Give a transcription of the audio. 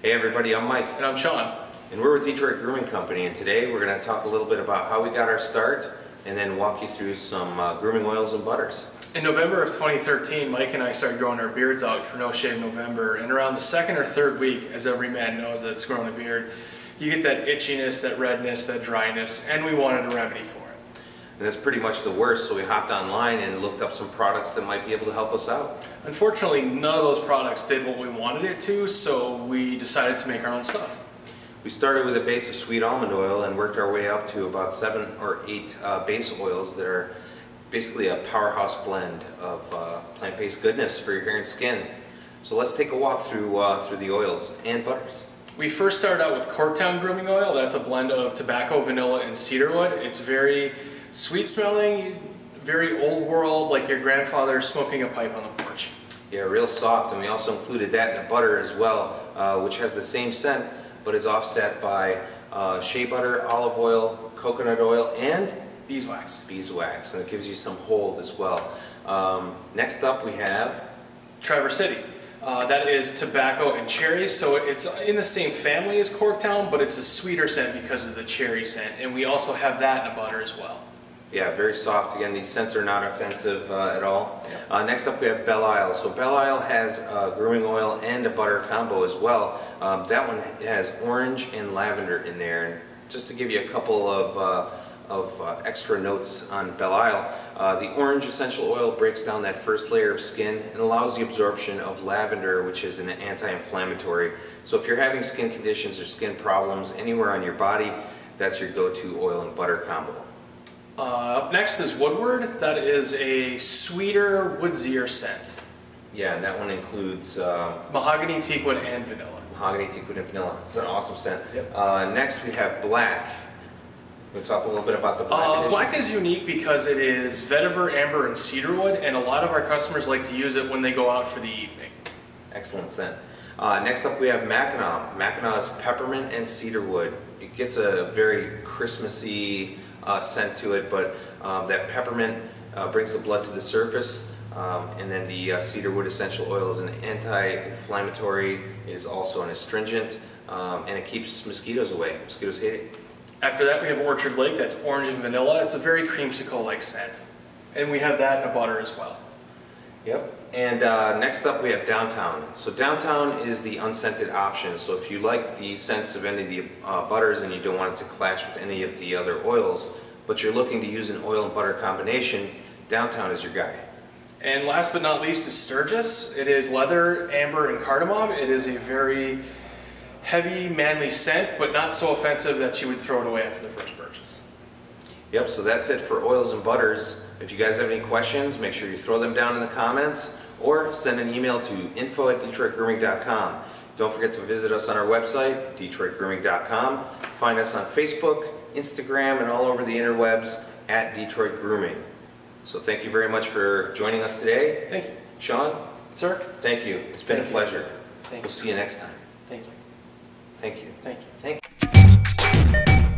Hey everybody, I'm Mike. And I'm Shaun. And we're with Detroit Grooming Company, and today we're going to talk a little bit about how we got our start and then walk you through some grooming oils and butters. In November of 2013, Mike and I started growing our beards out for No Shave November, and around the second or third week, as every man knows that's growing a beard, you get that itchiness, that redness, that dryness, and we wanted a remedy for it. And that's pretty much the worst, so we hopped online and looked up some products that might be able to help us out. Unfortunately, none of those products did what we wanted it to, so we decided to make our own stuff. We started with a base of sweet almond oil and worked our way up to about 7 or 8 base oils that are basically a powerhouse blend of plant-based goodness for your hair and skin. So let's take a walk through the oils and butters. We first started out with Corktown Grooming Oil. That's a blend of tobacco, vanilla, and cedarwood. It's very sweet smelling, very old world, like your grandfather smoking a pipe on the porch. Yeah, real soft, and we also included that in the butter as well, which has the same scent, but is offset by shea butter, olive oil, coconut oil, and beeswax. Beeswax, and it gives you some hold as well. Next up we have Traverse City. That is tobacco and cherries, so it's in the same family as Corktown, but it's a sweeter scent because of the cherry scent, and we also have that in a butter as well. Yeah, very soft. Again, these scents are not offensive at all. Yeah. Next up we have Belle Isle. So Belle Isle has grooming oil and a butter combo as well. That one has orange and lavender in there. And just to give you a couple of extra notes on Belle Isle, the orange essential oil breaks down that first layer of skin and allows the absorption of lavender, which is an anti-inflammatory. So if you're having skin conditions or skin problems anywhere on your body, that's your go-to oil and butter combo. Up next is Woodward. That is a sweeter, woodsier scent. Yeah, and that one includes mahogany, teakwood, and vanilla. Mahogany, teakwood, and vanilla. It's an awesome scent. Yep. Next we have Black. We'll talk a little bit about the Black edition. Black is unique because it is vetiver, amber, and cedarwood, and a lot of our customers like to use it when they go out for the evening. Excellent scent. Next up we have Mackinac. Mackinac is peppermint and cedarwood. It gets a very Christmassy scent to it, but that peppermint brings the blood to the surface, and then the cedarwood essential oil is an anti-inflammatory. It is also an astringent, and it keeps mosquitoes away. Mosquitoes hate it. After that we have Orchard Lake. That's orange and vanilla. It's a very creamsicle-like scent, and we have that in a butter as well. Yep. And next up we have Downtown. So Downtown is the unscented option. So if you like the scents of any of the butters and you don't want it to clash with any of the other oils, but you're looking to use an oil and butter combination, Downtown is your guy. And last but not least is Sturgis. It is leather, amber, and cardamom. It is a very heavy, manly scent, but not so offensive that you would throw it away after the first purchase. Yep, so that's it for oils and butters. If you guys have any questions, make sure you throw them down in the comments or send an email to info@detroitgrooming.com. Don't forget to visit us on our website, detroitgrooming.com. Find us on Facebook, Instagram, and all over the interwebs at Detroit Grooming. So thank you very much for joining us today. Thank you. Shaun? Sir? Thank you. It's been a pleasure. Thank you. We'll see you next time. Thank you. Thank you. Thank you. Thank you.